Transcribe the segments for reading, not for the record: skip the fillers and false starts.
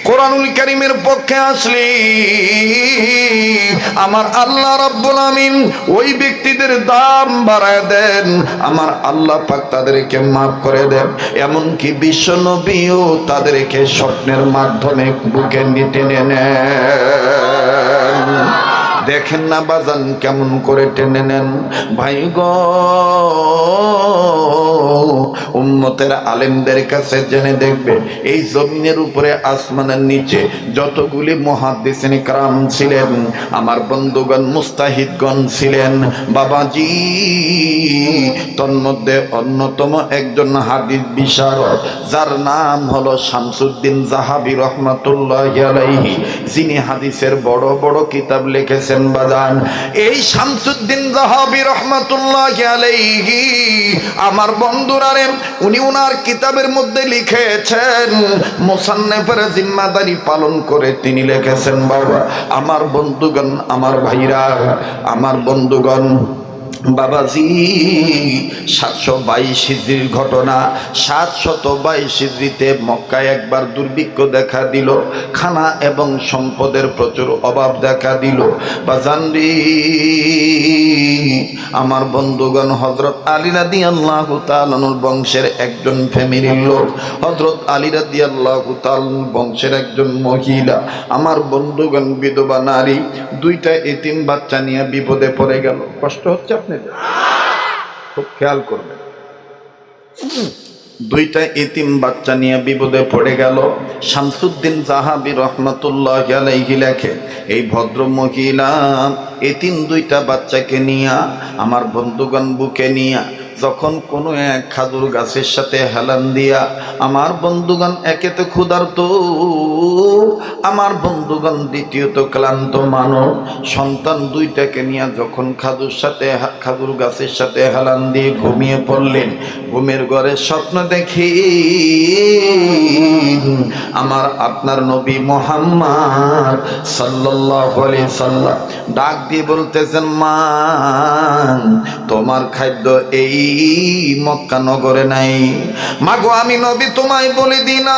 কোরআনুল কারীমের পক্ষে আসলি আমার আল্লাহ রাব্বুল আমিন ওই ব্যক্তিদের দাম বাড়ায় দেন, আমার আল্লাহ পাক তাদেরকে মাফ করে দেন। এমনকি বিশ্ব নবীও তাদেরকে স্বপ্নের মাধ্যমে বুকে নিতে নেন। দেখেন না বাজান কেমন করে টেনে নেন। ভাই গো, উম্মতের আলেমদের কাছে জেনে দেখবে এই জমিনের উপরে আসমানের নিচে যতগুলি মুহাদ্দিসিন کرام ছিলেন, আমার বন্ধুগণ মুস্তাহিদগণ ছিলেন বাবাজি, তন্মধ্যে অন্যতম একজন হাদিস বিশারদ যার নাম হলো শামসুদ্দিন জাহাবী রহমাতুল্লাহি আলাইহি, যিনি হাদিসের বড় বড় কিতাব লিখেছেন বাজান। এই শামসুদ্দিন জাহাবী রহমাতুল্লাহি আলাইহি আমার বন্ধুরা রে, উনি ওনার কিতাবের মধ্যে লিখেছেন, মুসান্নিফের জিম্মাদারি পালন করে তিনি লিখেছেন বাবা আমার বন্ধুগণ, আমার ভাইরা, আমার বন্ধুগণ, বাবাজি 722 হিজরির ঘটনা। 722 হিজরিতে মক্কায় একবার দুর্ভিক্ষ দেখা দিল, খানা এবং সম্পদের প্রচুর অভাব দেখা দিল বাজানরি। আমার বন্ধুগণ, হযরত আলী রাদিয়াল্লাহু তাআলা বংশের একজন ফ্যামিলির লোক, হযরত আলী রাদিয়াল্লাহু তাআলা বংশের একজন মহিলা, আমার বন্ধুগণ বিধবা নারী, দুইটা এতিম বাচ্চা নিয়ে বিপদে পড়ে গেল। কষ্ট হচ্ছে আপনাদের? খুব খেয়াল করবেন। দুইটা এতিম বাচ্চা নিয়ে বিপদে পড়ে গেল। শামসুদ্দিন জাহাবী রহমাতুল্লাহি আলাইহি লেখে, এই ভদ্র মহিলা এতিম দুইটা বাচ্চাকে নিয়ে আমার বন্ধুগণ বুকে নিয়ে যখন কোনো এক খাজুর গাছের সাথে হেলান দিয়া, আমার বন্ধুগণ একে তো ক্ষুধার্ত, আমার বন্ধুগণ দ্বিতীয়ত ক্লান্ত মানব, সন্তান দুইটাকে নিয়ে যখন খাজুর গাছের সাথে হেলান দিয়ে ঘুমিয়ে পড়লেন, ঘুমের ঘরে স্বপ্ন দেখি আমার আপনার নবী মুহাম্মদ সাল্লাল্লাহু আলাইহি সাল্লাম ডাক দিয়ে বলতেছেন, মা তোমার খাদ্য এই মক্কা নগরে নাই। মাগো আমি নবী তোমায় বলে দিই না,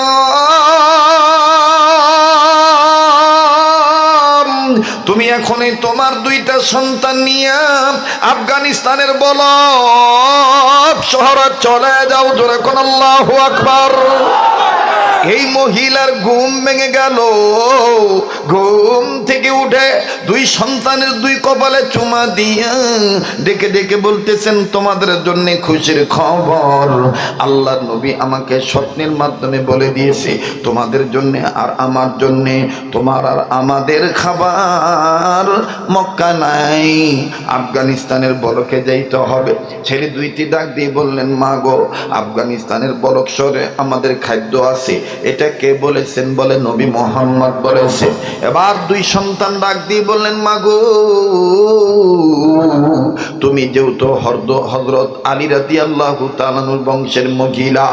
তুমি এখনই তোমার দুইটা সন্তান নিয়ে আফগানিস্তানের বলক শহরে চলে যাও। জোরে কোন আল্লাহু আকবার। এই মহিলার ঘুম ভেঙে গেল। ঘুম থেকে উঠে দুই সন্তানের দুই কপালে চুমা দিয়া ডেকে ডেকে বলতেছেন, তোমাদের জন্য খুশির খবর, আল্লাহর নবী আমাকে স্বপ্নের মাধ্যমে বলে দিয়েছে তোমাদের জন্য আর আমার জন্য, তোমার আর আমাদের খাবার মক্কা নাই, আফগানিস্তানের বলকে যাইতে হবে। ছেলে দুইটি ডাক দিয়ে বললেন, মা গো, আফগানিস্তানের বলক শহরে আমাদের খাদ্য আছে। এটা কে বলেছেন? বলে নবী মুহাম্মদ বলেছে। এবার দুই সন্তান ডাক দিয়ে বললেন, মা গো, তুমি যেহেতু হযরত আলী রাদিয়াল্লাহু তাআলা বংশের মহিলা,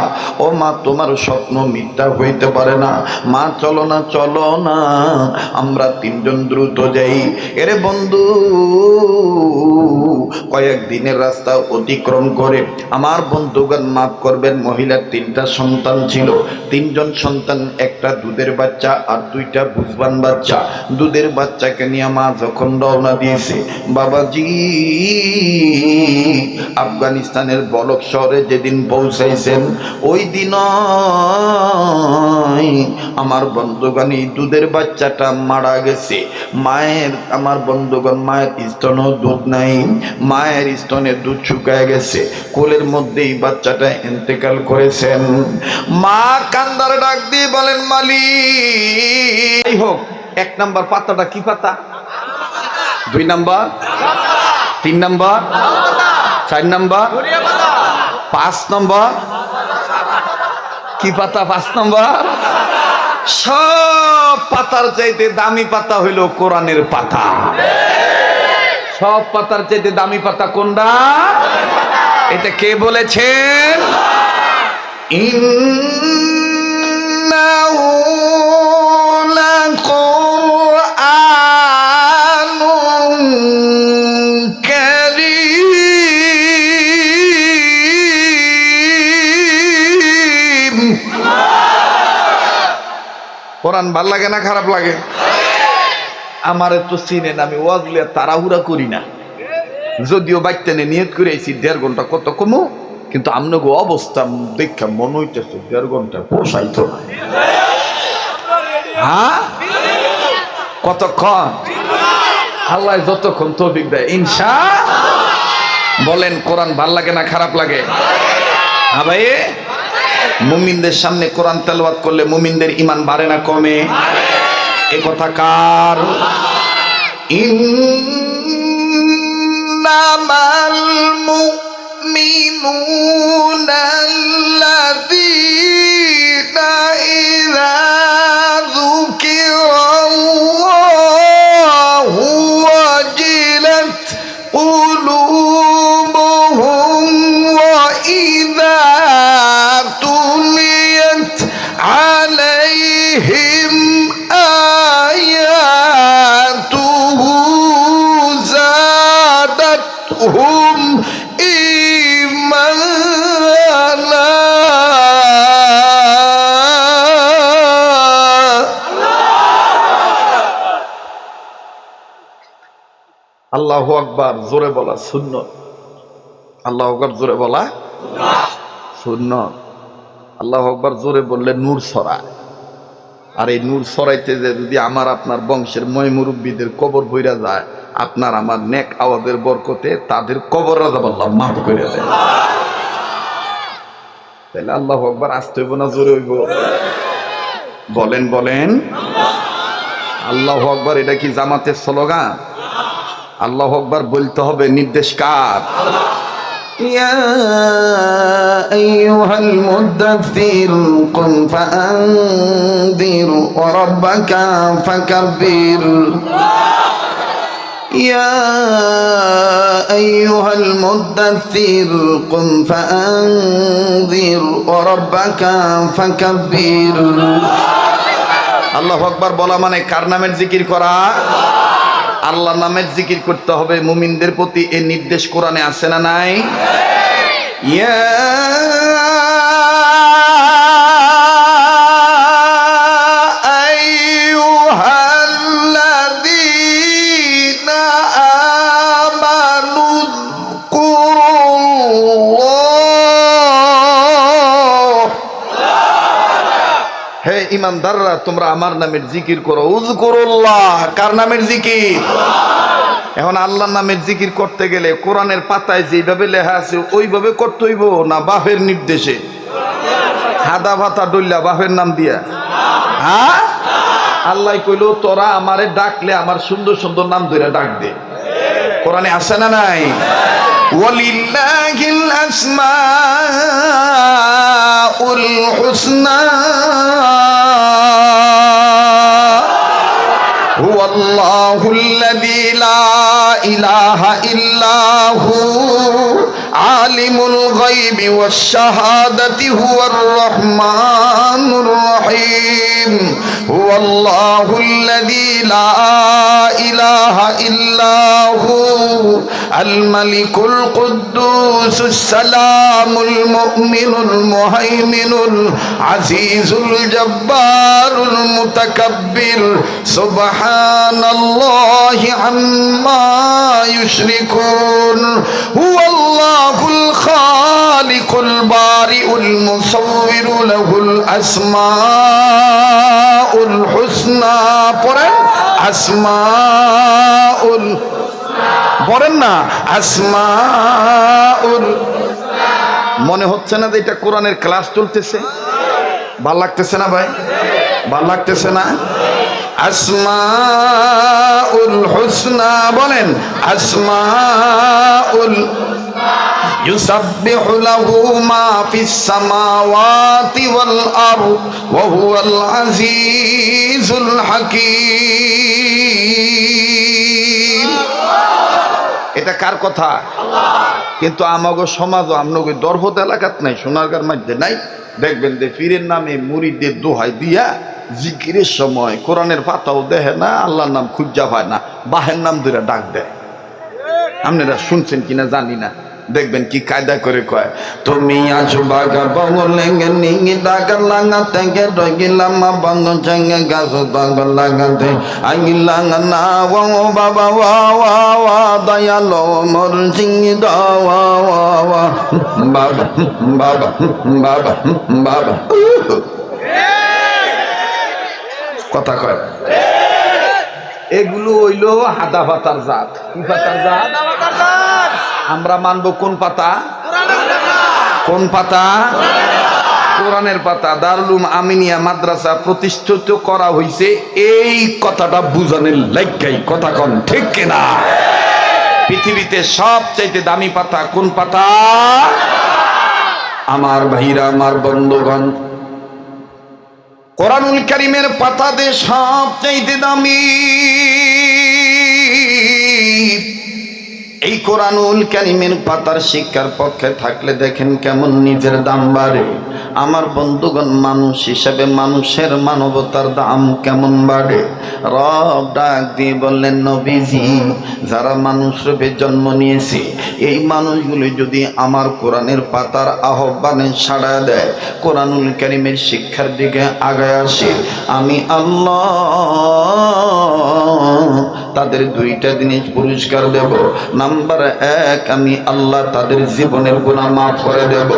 ও মা তোমার স্বপ্ন মিথ্যা হইতে পারে না। মা চলো না, চলো না, আমরা তিনজন দ্রুত যাই। এরে বন্ধু, কয়েক দিনের রাস্তা অতিক্রম করে আমার বন্ধুগণ মাফ করবেন, মহিলার তিনটা সন্তান ছিল। তিনজন সন্তান, একটা দুধের বাচ্চা আর দুইটা বুঝবান বাচ্চা। দুধের বাচ্চাকে নিয়ে মা যখন রওনা দিয়েছে, বাবাজি আফগানিস্তানের বলক শহরে যেদিন পৌঁছাইছেন, ওই দিন আমার বন্ধুগণ এই দুধের বাচ্চাটা মারা গেছে। মায়ের, আমার বন্ধুগণ, মায়ের স্তনেও দুধ নাই, মায়ের স্তনের দুধ শুকায় গেছে, কোলের মধ্যেই বাচ্চাটা ইন্তেকাল করেছেন। মা কান্দার ডাক দিয়ে বলেন, মালিক, যাই হোক, 1 নাম্বার পাতাটা কি পাতা, 2 নাম্বার, 3 নাম্বার, 4 নাম্বার, 5 নাম্বার কি পাতা? 5 নাম্বার। সব পাতার চাইতে দামি পাতা হইল কোরআনের পাতা। সব পাতার চাইতে দামি পাতা কোনটা? এটা কে বলেছেন? ইন্নাহু লাকুরআনুন কারীম। কোরআন ভাল লাগে না খারাপ লাগে? আমারে তো চিনেন, আমি ওয়াজলে তাড়াহুড়া করি না, যদিও বাইতেনে নিয়ত করে আইছি 1.5 ঘন্টা কত কমো, কিন্তু আপনাকে অবস্থা দেখা মনে হইতেছে 1.5 ঘন্টা পোষাইতো না। হ্যাঁ, কতক্ষণ? আল্লাহ যতক্ষণ তৌফিক দেয় ইনশা। বলেন কোরআন ভাল লাগে না খারাপ লাগে? হ্যাঁ ভাই, মুমিনদের সামনে কোরআন তেলাওয়াত করলে মুমিনদের ঈমান বাড়ে না কমে? এ কথা কার? ইন্নামাল মুমিনুনা আল্লাযীনা ইযা যুকিরাল্লাহু ওয়াজিলাত কুলুবুহুম ওয়া ইযা তুলিয়াত আলাইহিম আয়াতুহু যাদাতহুম ঈমানা। আল্লাহু আকবার, জোরে বলা সুন্নাত। আল্লাহু আকবার জোরে বলা সুন্নাত। আল্লাহু আকবার জোরে বললে নূর ছড়ায়। আর এই নূর ছড়াইতে যে যদি আমার আপনার বংশের ময় মুরব্বীদের কবর বইরা যায়, আপনার আমার নেক আওয়াজের বরকতে তাদের কবর আযাব আল্লাহ মাফ করে দেয়। তাহলে আল্লাহু আকবার আসতে হইব না জোরে হইব? বলেন বলেন আল্লাহু আকবার। এটা কি জামাতের স্লোগান? আল্লাহু আকবার বলতে হবে, নির্দেশ কার? ইয়া আইয়ুহাল মুদাথথির কুম ফাআনদির ওয়া রাব্বাকা ফাকাব্বির। ইয়া আইয়ুহাল মুদাথথির কুম ফাআনদির ওয়া রাব্বাকা ফাকাব্বির। আল্লাহু আকবার বলা মানে কার নামের জিকির করা? আল্লাহ নামের জিকির করতে হবে। মুমিনদের প্রতি এই নির্দেশ কোরআনে আছে না নাই? ইয়া আইয়ুহাল্লাযীনা আমানু যকুরুল্লাহ। হে ঈমানদাররা, তোমরা আমার নামের জিকির করো। উযকুরুল্লাহ, কার নামের জিকির? এখন আল্লাহর নামের জিকির করতে গেলে কোরআনের পাতায় যেভাবে লেখা আছে ওইভাবে করতে হইব না বাপের নির্দেশে? হাদা ভাতা ডল্লা বাপের নাম দিয়া? হ্যাঁ, আল্লাহ কইলো তোরা আমারে ডাকলে আমার সুন্দর সুন্দর নাম ধরে ডাক দে। কোরআনে আছে না নাই? ওয়ালিল্লাহিল আসমাউল হুসনা হুয়াল্লাহুল্লাযী লা ইলাহা ইল্লা হু আলিমুল গায়বি ওয়াশ শাহাদাতি হুয়ার রহমানুর রহিম। হুয়াল্লাহুল্লাযী লা ইলাহা ইল্লা হু আল মালিকুল কুদ্দুসুস সালামুল মুমিনুল মুহাইমিনুল আজিজুল জব্বারুল মুতাকাব্বির সুবহানাল্লাহি আম্মা ইউশরিকুন। হুয়াল্লাহুল খালিকুল বারিউল মুসাউবিরু লাহুল আসমাউল হুসনা। পড়েন আসমাউল, পড়েন না আসমাউল। মনে হচ্ছে না যে এটা কোরআনের ক্লাস চলতেছে? ভাল লাগতেছে না ভাই? ভাল লাগতেছে না? আসমাউল হুসনা বলেন। আসমাউল ইউসাব্বিহু লাহু মা ফিস সামাওয়াতি ওয়াল আরদ ওয়া হুয়াল আজিজুল হাকীম। এটা কার কথা? কিন্তু আমাগো সমাজ, আমনগো দরভত এলাকাত নাই, সোনারগাঁর মধ্যে নাই। দেখবেন যে পীরের নামে মুরিদদের দোহাই দিয়া জিকিরের সময় কোরআনের পাতাও দেখে না, আল্লাহর নাম খুঁজা পায় না, বাহের নাম ধরে ডাক দেয়। আপনারা শুনছেন কিনা জানি না। দেখবেন কি কায়দা করে কয়, তুমি আছো বাগা বঙ্গলেঙ্গে নিঙ্গি ডাকা লাঙ্গা থেকে ডগিলাম বঙ্গ চেঙ্গে গাছ বঙ্গ লাগাতে আঙ্গিলাঙ্গা না ও বাবা ওয়া ওয়া ওয়া দয়ালো মোর সিঙ্গি দাওয়া ওয়া বাবা বাবা বাবা বাবা কথা কয়। এগুলো হইলো হাদা পাতার জাত। কি পাতার জাত? আমরা মানবো কোন পাতা? কোন পাতা? কোরআনের পাতা। দারুল উলুম আমিনিয়া মাদ্রাসা প্রতিষ্ঠিত করা হয়েছে এই কথাটা বুঝানোর লাইগাই। কথা কন ঠিক কিনা? পৃথিবীতে সবচাইতে দামি পাতা কোন পাতা? আমার ভাইরা, আমার বন্ধুগণ, কোরআনুল কারীমের পাতাতে সবচাইতে দামি এই কোরআনুল কারীমের পাতার শিক্ষার পক্ষে থাকলে দেখেন কেমন নিজের দাম বাড়ে। আমার বন্ধুগণ, মানুষ হিসাবে মানুষের মানবতার দাম কেমন বাড়ে। রব ডাক দিয়ে বললেন, নবীজি, যারা মানুষ রূপে জন্ম নিয়েছে এই মানুষগুলি যদি আমার কোরআনের পাতার আহ্বানে সাড়া দেয়, কোরআনুল কারীমের শিক্ষার দিকে আগায় আসে, আমি আল্লাহ তাদের দুইটা জিনিস পুরস্কার দেব। নাম্বার 1, আমি আল্লাহ তাদের জীবনের গুনাহ মাফ করে দেব।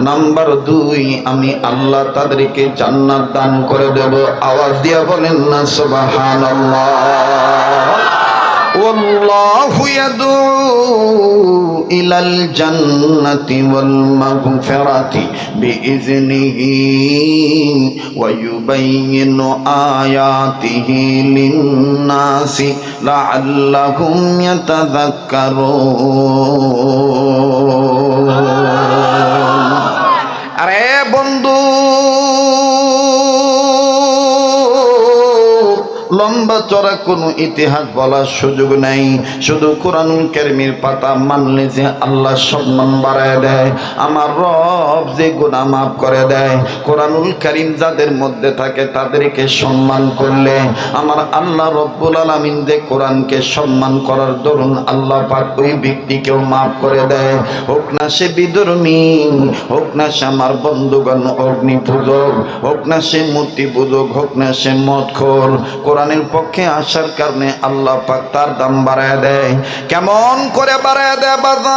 নাম্বার 2, আমি আল্লাহ তাদেরকে জান্নাত দান করে দেব। আওয়াজ দিয়া বলেন না সুবহানাল্লাহ। ওয়াল্লাহু ইয়াদউ ইলাল জান্নাতি ওয়াল মাগফিরাতি বিইজনিহি ওয়া ইউবাইয়িনু আয়াতিহি লিন-নাসি লাআল্লাহুম ইয়াতাযাক্কারুন। আরে বন্ধু, লম্বা চড়া কোনো ইতিহাস বলার সুযোগ নাই। শুধু কোরআনুল কারীমের পাতা মানলে যে আল্লাহ সম্মান বাড়ায় দেয়, আমার রব যে গুনাহ মাফ করে দেয়, কোরআনুল কারীম যাদের মধ্যে থাকে তাদেরকে সম্মান করলে আমার আল্লাহ রব্বুল আলামিন যে কোরআনকে সম্মান করার দরুন আল্লাহ পাক ওই ব্যক্তিকেও মাফ করে দেয়। হোক না সে বিধর্মী, হোক না সে আমার বন্ধুগণ অগ্নি পূজক, হোক না সে মূর্তি পূজক, হোক না সে মদখোর, কোরআনের পক্ষে আসার কারণে আল্লাহ পাক তার দাম বাড়ায় দেয়। কেমন করে বাড়ায় দেয় বাজান,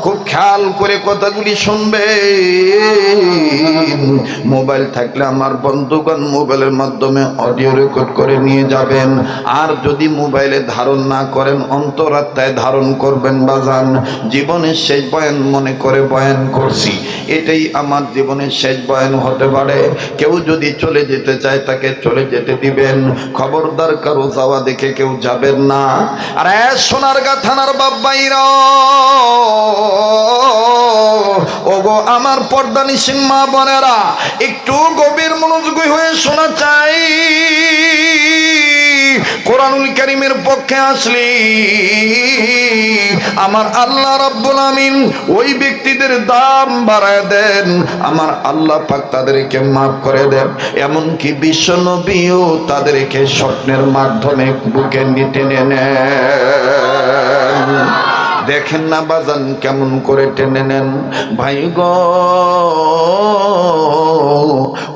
খুব খেয়াল করে কথাগুলি শুনবে। মোবাইল থাকলে আমার বন্ধুগণ মোবাইলের মাধ্যমে অডিও রেকর্ড করে নিয়ে যাবেন। আর যদি মোবাইলে ধারণ না করেন, অন্তরাত্মায় ধারণ করবেন বাজান। জীবনের শেষ বয়ান মনে করে বয়ান করছি, এটাই আমার জীবনের শেষ বয়ান হতে পারে। কেউ যদি চলে যেতে চায় তাকে চলে যেতে দিবেন, খবরদার কারো যাওয়া দেখে কেউ যাবেন না। আর সোনার গা থানার বাবাইরা, ওগো আমার পর্দানিসীন মা বোনেরা, একটু গভীর মনোযোগী হয়ে শোনা চাই। কোরআনুল কারীমের পক্ষে আসলি আমার আল্লাহ রাব্বুল আমিন ওই ব্যক্তিদের দাম বাড়ায় দেন, আমার আল্লাহ পাক তাদেরকে মাফ করে দেন। এমনকি বিশ্ব নবীও তাদেরকে স্বপ্নের মাধ্যমে বুকে নিতে নেন। দেখেন না বাজান কেমন করে টেনে নেন। ভাই গো,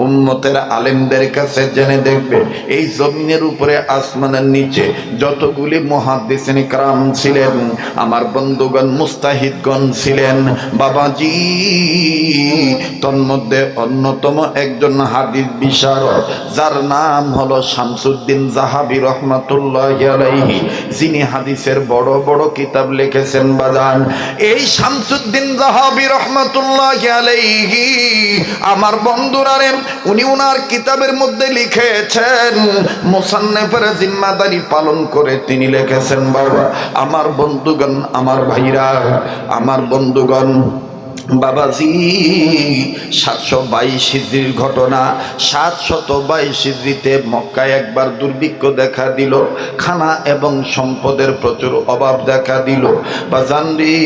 উম্মতের আলেমদের কাছে জেনে দেখবে, এই জমিনের উপরে আসমানের নিচে যতগুলি মুহাদ্দিসিন کرام ছিলেন, আমার বন্ধুগণ মুস্তাহিদগণ ছিলেন বাবাজি, তন্মধ্যে অন্যতম একজন হাদিস বিশারদ, যার নাম হলো শামসুদ্দিন জাহাবী রহমাতুল্লাহি আলাইহি, যিনি হাদিসের বড় বড় কিতাব লিখেছেন বাজান। এই শামসুদ্দিন জাহাবী রহমাতুল্লাহি আলাইহি আমার বন্ধুরা, উনি ওনার কিতাবের মধ্যে লিখেছেন, মুসান্নিফের জিম্মাদারি পালন করে তিনি লিখেছেন, বাবা আমার বন্ধুগণ, আমার ভাইরা, আমার বন্ধুগণ, বাবাজি 722 হিজরির ঘটনা। 722 হিজরিতে মক্কায় একবার দুর্ভিক্ষ দেখা দিল, খানা এবং সম্পদের প্রচুর অভাব দেখা দিল। বাজানরি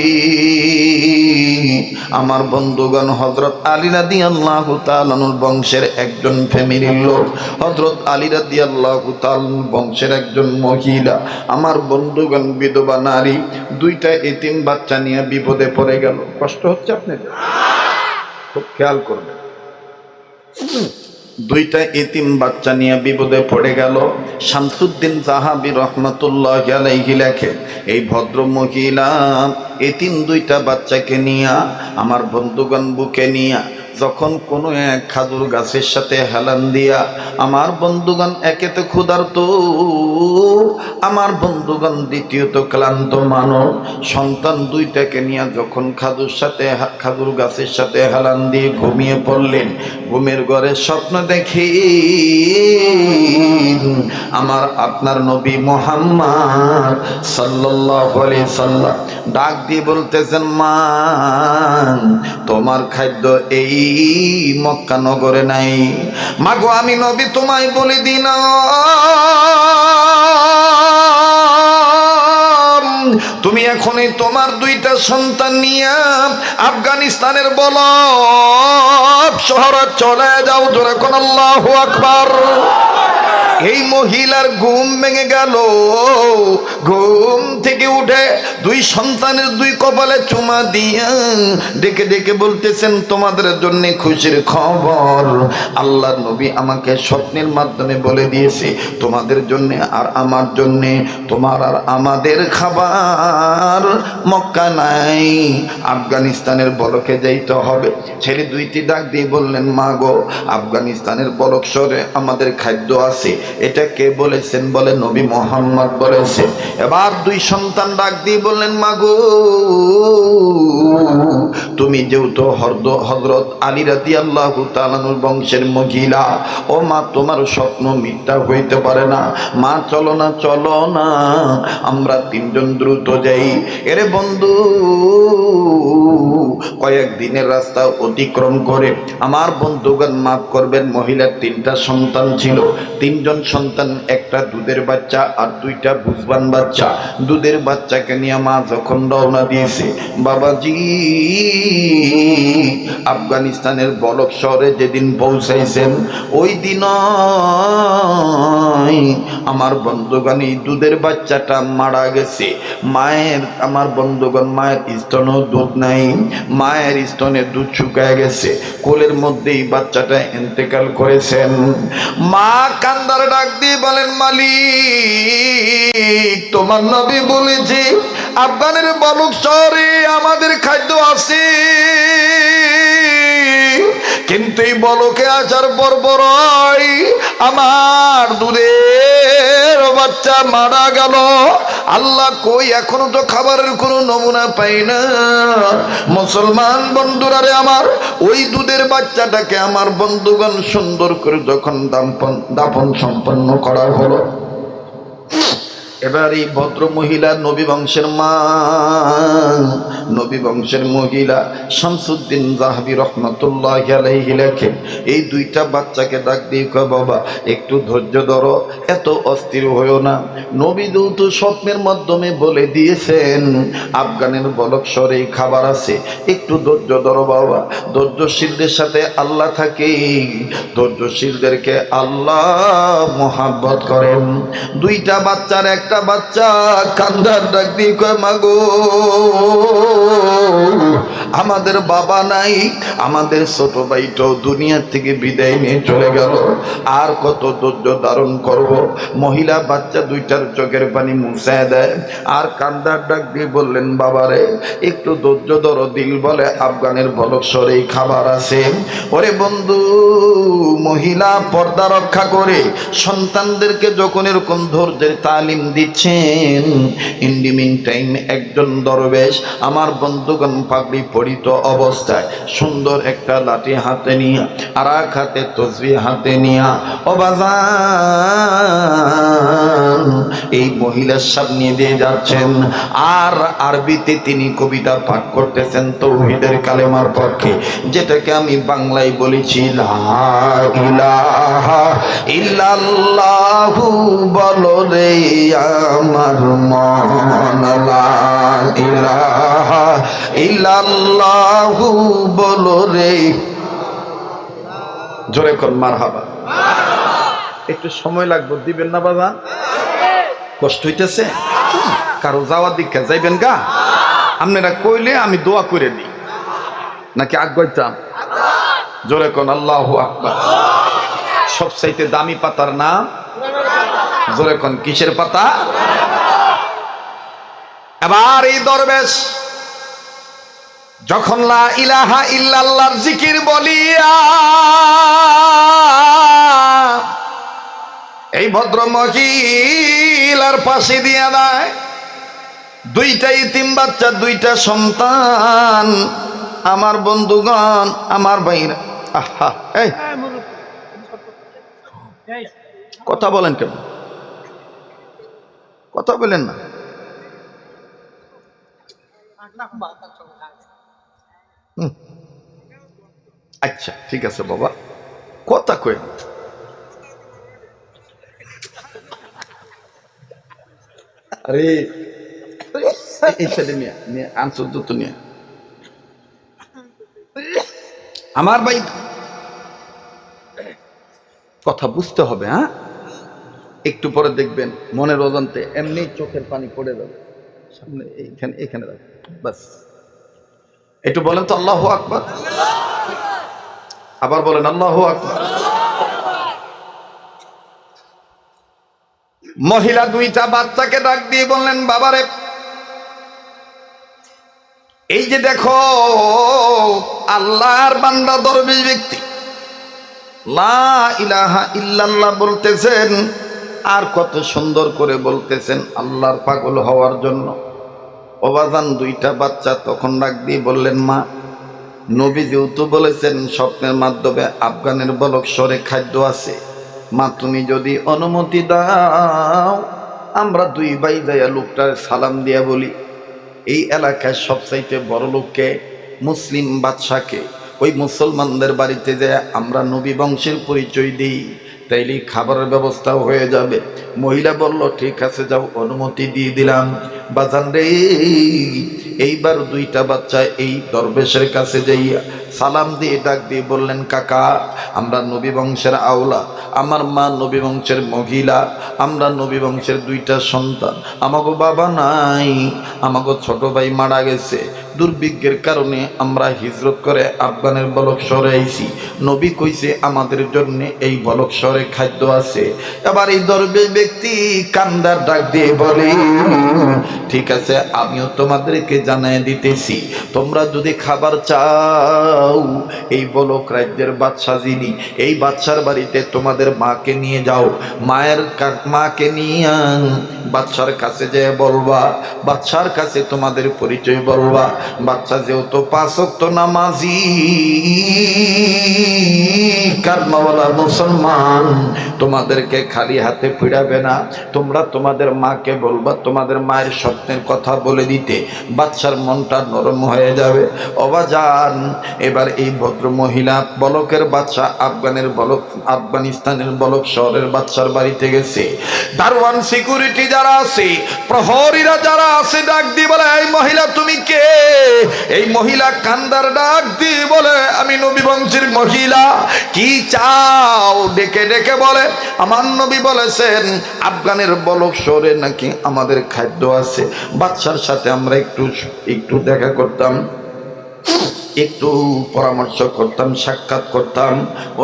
আমার বন্ধুগণ, হযরত আলী রাদিয়াল্লাহু তাআলা বংশের একজন ফ্যামিলির লোক, হযরত আলী রাদিয়াল্লাহু তাআলা বংশের একজন মহিলা, আমার বন্ধুগণ বিধবা নারী, দুইটা এতিম বাচ্চা নিয়ে বিপদে পড়ে গেল। কষ্ট হচ্ছে আপনাদের? খুব খেয়াল করবেন। দুইটা এতিম বাচ্চা নিয়ে বিপদে পড়ে গেল। শামসুদ্দিন জাহাবী রহমতুল্লাহি আলাইহি লেখে, এই ভদ্র মহিলা এতিম দুইটা বাচ্চাকে নিয়ে আমার বন্ধুগণ বুকে নিয়ে যখন কোনো এক খাজুর গাছের সাথে হেলান দিয়া, আমার বন্ধুগণ একে তো ক্ষুধার্ত, আমার বন্ধুগণ দ্বিতীয়ত ক্লান্ত মানব, সন্তান দুইটাকে নিয়ে যখন খাজুর গাছের সাথে হেলান দিয়ে ঘুমিয়ে পড়লেন, ঘুমের ঘরে স্বপ্ন দেখি আমার আপনার নবী মুহাম্মদ সাল্লাল্লাহু আলাইহি সাল্লাম ডাক দিয়ে বলতেছেন, মা তোমার খাদ্য এই মক্কা নগরে নাই। মাগো আমি নবী তোমায় বলে দিই না, তুমি এখনই তোমার দুইটা সন্তান নিয়ে আফগানিস্তানের বলক শহরে চলে যাও। জোরে কোন আল্লাহু আকবার। এই মহিলার ঘুম ভেঙে গেল। ঘুম থেকে উঠে দুই সন্তানের দুই কপালে চুমা দিয়া ডেকে ডেকে বলতেছেন, তোমাদের জন্য খুশির খবর, আল্লাহর নবী আমাকে স্বপ্নের মাধ্যমে বলে দিয়েছে তোমাদের জন্য আর আমার জন্য, তোমার আর আমাদের খাবার মক্কা নাই, আফগানিস্তানের বলকে যাইতে হবে। ছেলে দুইটি ডাক দিয়ে বললেন, মা গো, আফগানিস্তানের বলক শহরে আমাদের খাদ্য আছে। এটা কে বলেছেন? বলে নবী মুহাম্মদ বলেছে। এবার দুই সন্তান ডাক দিয়ে বললেন, মা গো, তুমি যেহেতু হযরত আলী রাদিয়াল্লাহু তাআলা বংশের মহিলা, ও মা তোমার স্বপ্ন মিথ্যা হইতে পারে না। মা চলো না, চলো না, আমরা তিনজন দ্রুত যাই। এরে বন্ধু, কয়েক দিনের রাস্তা অতিক্রম করে আমার বন্ধুগণ মাফ করবেন, মহিলার তিনটা সন্তান ছিল। তিনজন সন্তান, একটা দুধের বাচ্চা আর দুইটা বুঝবান বাচ্চা। দুধের বাচ্চাকে নিয়ে মা যখন রওনা দিয়েছে, বাবাজি আফগানিস্তানের বলক শহরে যেদিন পৌঁছাইছেন, ওই দিন আমার বন্ধুগণ এই দুধের বাচ্চাটা মারা গেছে। আমার বন্ধুগণ মায়ের স্তনেও দুধ নাই, মায়ের স্তনের দুধ শুকায় গেছে, কোলের মধ্যেই বাচ্চাটা ইন্তেকাল করেছেন। মা কান্দার ডাক দিয়ে বলেন, মালিক তোমার নবী বলেছে আফগানের বলক শহরে আমাদের খাদ্য আছে, কিন্তু এই বলকে আসার পর বড়ই আমার দুধের বাচ্চা মারা গেল। আল্লাহ কই, এখনো তো খাবারের কোনো নমুনা পাই না। মুসলমান বন্ধুরা রে আমার, ওই দুধের বাচ্চাটাকে আমার বন্ধুগণ সুন্দর করে যখন দাফন সম্পন্ন করা হলো, এবার এই ভদ্র মহিলা নবী বংশের মা, নবী বংশের মহিলা শামসুদ্দিন জাহাবী রহমতুল্লাহি আলাইহি লেখেন, এই দুইটা বাচ্চাকে ডাক দিয়ে কয়, বাবা একটু ধৈর্য ধরো, এত অস্থির হইও না। নবী দূত স্বপ্নের মাধ্যমে বলে দিয়েছেন আফগানের বলক শহরে খাবার আছে, একটু ধৈর্য ধরো বাবা। ধৈর্যশীলদের সাথে আল্লাহ থাকে, ধৈর্যশীলদেরকে আল্লাহ মোহাব্বত করেন। দুইটা বাচ্চার একটা বাচ্চা কান্দার ডাক দিয়ে কয়, মাগো আমাদের বাবা নাই, আমাদের ছোট ভাইটাও দুনিয়া থেকে বিদায় নিয়ে চলে গেল, আর কত ধৈর্য ধারণ করব। মহিলা বাচ্চা দুইটার চোখের পানি মুছায় দেয় আর কান্দার ডাক দিয়ে বললেন, বাবারে একটু ধৈর্য ধরো, দিল বলে আফগানের বলক শহরে খাবার আছে। ওরে বন্ধু, মহিলা পর্দা রক্ষা করে সন্তানদেরকে যখন এরকম ধৈর্যের তালিম দিয়ে দিচ্ছেন। ইন দি মিন টাইম একজন দরবেশ আমার বন্ধুগণ পাগড়ি পরিত অবস্থায় সুন্দর একটা লাঠি হাতে নিয়ে আর এক হাতে তসবিহ হাতে নিয়ে অবাজান এই মহিলার সামনে দিয়ে যাচ্ছেন। আর আরবিতে তিনি কবিতা পাঠ করতেছেন তাওহীদের কালেমার পক্ষে, যেটাকে আমি বাংলায় বলেছি লা ইলাহা ইল্লাল্লাহু বলো রে আমার মন, লা ইলাহা ইল্লাল্লাহু বলো রে। জোরে কর মারহাবা। একটু সময় লাগবে, দিবেন না বাবা? কষ্ট হইতেছে কারো? যাওয়ার দিকে যাইবেন গা? আপনারা কইলে আমি দোয়া করে দিই নাকি আগাইতাম? জোরে কোন আল্লাহু আকবার। সবচাইতে দামি পাতার নাম জোরে কোন কিসের পাতা? এবার এই দরবেশ যখন লা ইলাহা ইল্লাল্লাহর জিকির বলিয়া এই ভদ্র মহিলার পাশে দিয়া দেয়, দুইটা ইতিম বাচ্চা, দুইটা সন্তান। আমার বন্ধুগণ, আমার ভাইরা, আহা এই কথা বলেন কেন? কথা বলেন না। আচ্ছা ঠিক আছে বাবা, কথা কই। আরে এই ছেলে নিয়ে নিয়ে আনসার তো নিয়ে আমার ভাই কথা বুঝতে হবে। হ্যাঁ, একটু পরে দেখবেন মনের অজান্তে এমনি চোখের পানি পড়ে যাবে সামনে, এইখানে এখানে রাখবেন বাস। একটু বলেন তো আল্লাহু আকবার, আবার বলেন আল্লাহু আকবার। মহিলা দুইটা বাচ্চাকে ডাক দিয়ে বললেন, বাবারে এই যে দেখো আল্লাহর বান্দা দরবেশ ব্যক্তি লা ইলাহা ইল্লাল্লাহ বলতেছেন, আর কত সুন্দর করে বলতেছেন আল্লাহর পাগল হওয়ার জন্য। ওবাজান দুইটা বাচ্চা তখন ডাক দিয়ে বললেন, মা নবী যেহেতু বলেছেন স্বপ্নের মাধ্যমে আফগানের বলকসরে খাদ্য আছে, মা তুমি যদি অনুমতি দাও আমরা দুই ভাই যাইয়া লোকটার সালাম দিয়া বলি এই এলাকায় সবচাইতে বড় লোককে, মুসলিম বাদশাকে, ওই মুসলমানদের বাড়িতে যায় আমরা নবী বংশের পরিচয় দিই, তাইলে খাবারের ব্যবস্থাও হয়ে যাবে। মহিলা বলল ঠিক আছে যাও, অনুমতি দিয়ে দিলাম। বাজান রে এইবার দুইটা বাচ্চা এই দরবেশের কাছে যাইয়া সালাম দিয়ে ডাক দিয়ে বললেন, কাকা আমরা নবী বংশের আওলা, আমার মা নবী বংশের মহিলা, আমরা নবী বংশের দুইটা সন্তান, আমাগো বাবা নাই, আমাগো ছোট ভাই মারা গেছে, দুর্ভিক্ষের কারণে আমরা হিজরত করে আফগানের বলকসরে আইছি, নবী কইছে আমাদের জন্য এই বলকসরে খাদ্য আছে। এবার এই দরবেশ ব্যক্তি কান্দার ডাক দিয়ে বলে, ঠিক আছে আমিও তোমাদেরকে জানাই দিতেছি, তোমরা যদি খাবার চাও এই বলক রাজ্যের বাদশা যিনি, এই বাদশার বাড়িতে তোমাদের মাকে নিয়ে যাও, মায়ের মাকে নিয়ে বাদশার কাছে যে বলবা, বাদশার কাছে তোমাদের পরিচয় বলবা, বাচ্চা যেহেতু 5 ওয়াক্ত নামাজি কারমাওয়ালা মুসলমান, তোমাদেরকে খালি হাতে ফিরাবে না, তোমরা তোমাদের মাকে বলবা তোমাদের মায়ের স্বপ্নের কথা বলে দিতে, বাচ্চার মনটা নরম হয়ে যাবে। অবাজান এবার এই ভদ্র মহিলা বলকের বাচ্চা আফগানিস্তানের বলক শহরের বাচ্চার বাড়িতে গেছে। দারোয়ান সিকিউরিটি যারা আছে, প্রহরীরা যারা আছে ডাক দিয়ে বলে, এই মহিলা তুমি কে? এই মহিলা কান্দার ডাক দিয়ে বলে, আমি নবী বংশের মহিলা, কি চাও? ডেকে ডেকে বলে, আমার নবী বলেছেন আফগানের বলক শহরে নাকি আমাদের খাদ্য আছে, বাচ্চার সাথে আমরা একটু দেখা করতাম। একটু পরামর্শ করতাম, সাক্ষাৎ করতাম।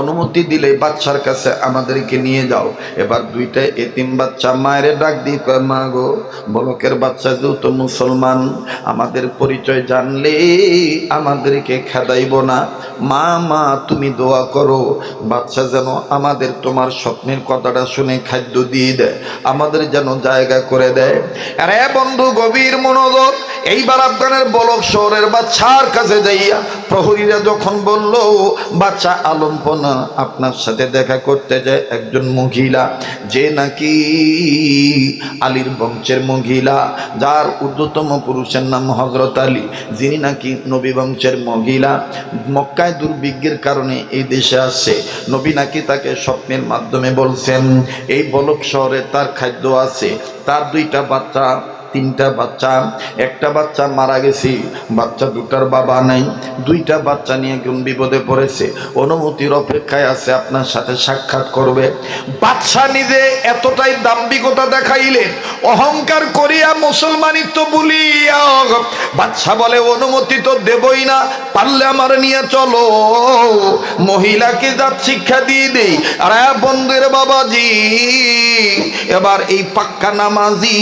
অনুমতি দিলে বাচ্চার কাছে আমাদেরকে নিয়ে যাও। এবার দুইটা এতিম বাচ্চা মায়ের ডাক দিয়ে কয়, মা গো, বলকের বাচ্চা যেহেতু মুসলমান, আমাদের পরিচয় জানলে আমাদেরকে খেদাইব না। মা মা তুমি দোয়া করো বাচ্চা যেন আমাদের তোমার স্বপ্নের কথাটা শুনে খাদ্য দিয়ে দেয়, আমাদের যেন জায়গা করে দেয়। আরে বন্ধু, গভীর মনোযোগ। এইবার আফগানের বলক শহরের বাচ্চার কাছে যাইয়া প্রহরীরা যখন বলল, বাচ্চা আলম্পনা আপনার সাথে দেখা করতে যায় একজন মহিলা, যে নাকি আলীর বংশের মহিলা, যার ঊর্ধ্বতম পুরুষের নাম হযরত আলী, যিনি নাকি নবী বংশের মহিলা। মক্কায় দুর্ভিক্ষের কারণে এই দেশে আসছে। নবী নাকি তাকে স্বপ্নের মাধ্যমে বলছেন এই বলক শহরে তার খাদ্য আছে। তার দুইটা বাচ্চা, তিনটা বাচ্চা, একটা বাচ্চা মারা গেছে, বাচ্চা দুটার বাবা নাই, দুইটা বাচ্চা নিয়ে কোন বিপদে পড়েছে, অনুমতির অপেক্ষায় আছে, আপনার সাথে সাক্ষাৎ করবে। বাচ্চা নিজে এতটাই দাম্ভিকতা দেখাইলেন, অহংকার করিয়া মুসলমানিত্ব বলিয়া বাচ্চা বলে, অনুমতি তো দেবই না, পারলে আমার নিয়ে চলো, মহিলাকে জাত শিক্ষা দিয়ে দেই। আর বন্ধুর বাবাজি, এবার এই পাক্কা নামাজি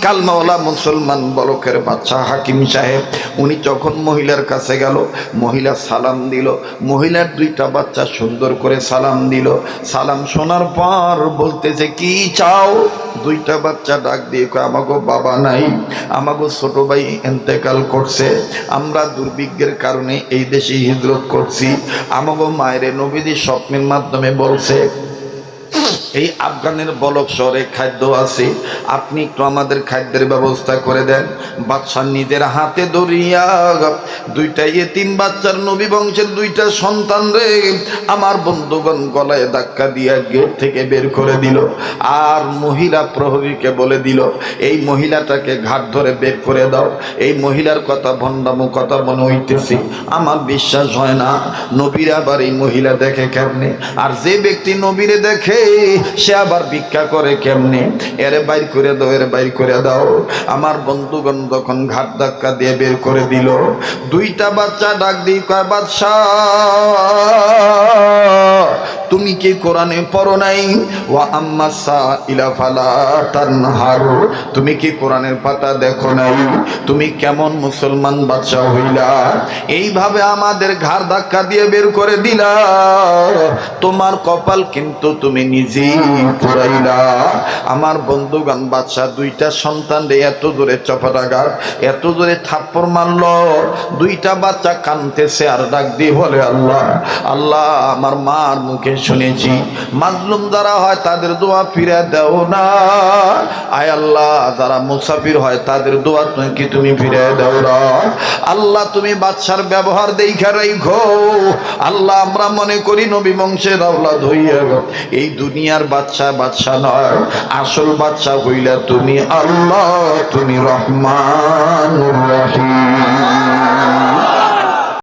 কালমাওয়ালা মুসলমান বলকের বাচ্চা হাকিম সাহেব, উনি যখন মহিলার কাছে গেল, মহিলা সালাম দিল, মহিলার দুইটা বাচ্চা সুন্দর করে সালাম দিল। সালাম শোনার পর বলতেছে, কি চাও? দুইটা বাচ্চা ডাক দিয়ে কয়, আমাগো বাবা নাই, আমাগো ছোট ভাই ইন্তেকাল করছে, আমরা দুর্ভিক্ষের কারণে এই দেশে হিজরত করছি, আমাগো মায়ের নবীজি স্বপ্নের মাধ্যমে বলছে এই আফগানের বলক শহরে খাদ্য আছে, আপনি একটু আমাদের খাদ্যের ব্যবস্থা করে দেন। বাদশা নিজের হাতে ধরিয়া দুইটা এতিম বাচ্চার নবী বংশের দুইটা সন্তান রে আমার বন্ধুগণ গলায় ধাক্কা দিয়া গেট থেকে বের করে দিল। আর মহিলা প্রহরীকে বলে দিল, এই মহিলাটাকে ঘাট ধরে বের করে দাও। এই মহিলার কথা ভণ্ডামো কথা মনে হইতেছে, আমার বিশ্বাস হয় না। নবীর আবার এই মহিলা দেখে কেমনে? আর যে ব্যক্তি নবীরে দেখে সে আবার ভিক্ষা করে কেমনে? এরে বাইর করে দাও, এর বাইর করে দাও। আমার বন্ধুগণ যখন ঘাট ধাক্কা দিয়ে বের করে দিল, দুইটা বাচ্চা ডাক দিয়ে কয়, বাদশাহ তুমি কি কোরআনে পড়ো নাই? ওয়া আম্মাসা ইলা ফালা তানহার, তুমি কি কোরআনের পাতা দেখো নাই? তুমি কেমন মুসলমান বাচ্চা হইলা, এইভাবে আমাদের ঘাড় ধাক্কা দিয়ে বের করে দিলা, তোমার কপাল কিন্তু তুমি নিজেই পুরাইলা। আমার বন্ধুগণ, বাচ্চা দুইটা সন্তান রে এত জোরে চপাটাঘাত, এত জোরে থাপ্পড় মারল, দুইটা বাচ্চা কাঁদতেছে আর ডাক দিয়ে বলে, আল্লাহ আল্লাহ, আমার মার মুখে শুনেছি মাজলুম যারা হয় তাদের দোয়া ফিরে দাও না। আয় আল্লাহ, যারা মুসাফির হয় তাদের দোয়া কি তুমি ফিরে দাও না। আল্লাহ তুমি বাচ্চার ব্যবহার দেখা রাখো। আল্লাহ আমরা মনে করি নবী বংশের আওলাদ হইয়া এই দুনিয়ার বাচ্চা বাচ্চা নয়, আসল বাচ্চা হইলা তুমি আল্লাহ, তুমি রহমানুর রহিম।